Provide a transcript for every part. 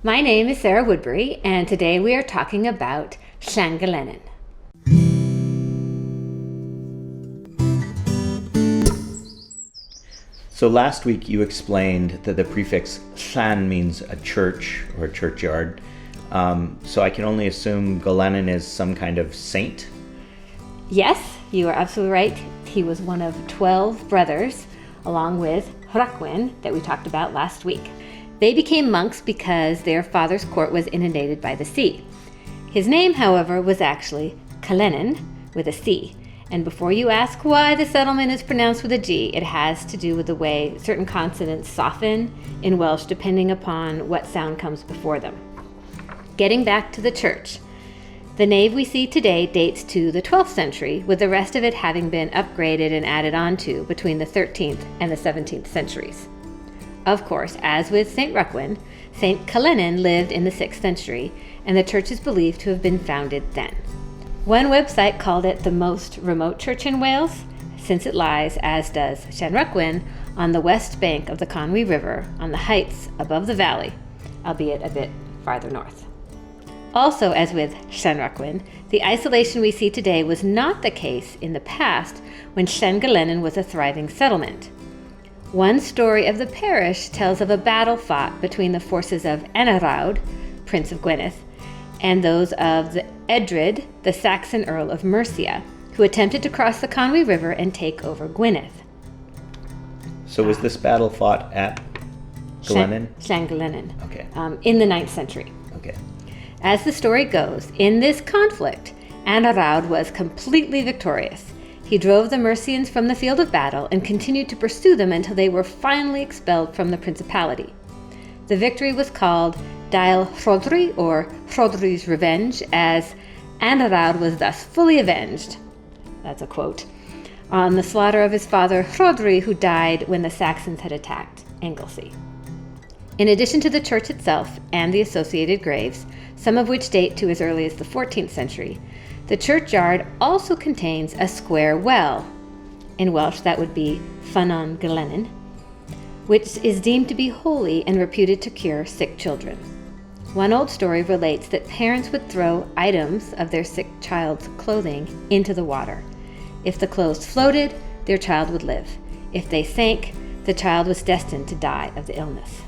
My name is Sarah Woodbury, and today we are talking about Llangelynin. So last week you explained that the prefix llan means a church or a churchyard. So I can only assume Llangelynin is some kind of saint? Yes, you are absolutely right. He was one of 12 brothers, along with Llangelynin that we talked about last week. They became monks because their father's court was inundated by the sea. His name, however, was actually Llangelynin with a C. And before you ask why the settlement is pronounced with a G, it has to do with the way certain consonants soften in Welsh depending upon what sound comes before them. Getting back to the church, the nave we see today dates to the 12th century, with the rest of it having been upgraded and added onto between the 13th and the 17th centuries. Of course, as with St. Llangelynin, St. Llangelynin lived in the 6th century, and the church is believed to have been founded then. One website called it the most remote church in Wales, since it lies, as does Llangelynin, on the west bank of the Conwy River, on the heights above the valley, albeit a bit farther north. Also, as with Llangelynin, the isolation we see today was not the case in the past when Llangelynin was a thriving settlement. One story of the parish tells of a battle fought between the forces of Haug, Prince of Gwynedd, and those of the Edred, the Saxon Earl of Mercia, who attempted to cross the Conwy River and take over Gwynedd. So was this battle fought at Llangelynin. Okay. In the 9th century. Okay. As the story goes, in this conflict, Haug was completely victorious. He drove the Mercians from the field of battle and continued to pursue them until they were finally expelled from the principality. The victory was called Dail Rhodri, or Rhodri's Revenge, as Haug was thus fully avenged, that's a quote, on the slaughter of his father Rhodri, who died when the Saxons had attacked Anglesey. In addition to the church itself and the associated graves, some of which date to as early as the 14th century, the churchyard also contains a square well. In Welsh, that would be Ffynnon Glenyn, which is deemed to be holy and reputed to cure sick children. One old story relates that parents would throw items of their sick child's clothing into the water. If the clothes floated, their child would live. If they sank, the child was destined to die of the illness.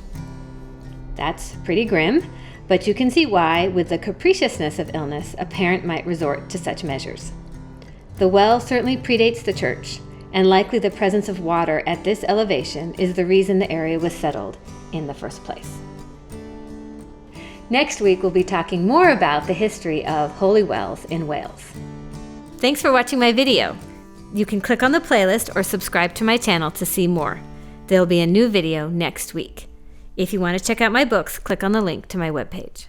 That's pretty grim, but you can see why, with the capriciousness of illness, a parent might resort to such measures. The well certainly predates the church, and likely the presence of water at this elevation is the reason the area was settled in the first place. Next week, we'll be talking more about the history of holy wells in Wales. Thanks for watching my video. You can click on the playlist or subscribe to my channel to see more. There'll be a new video next week. If you want to check out my books, click on the link to my webpage.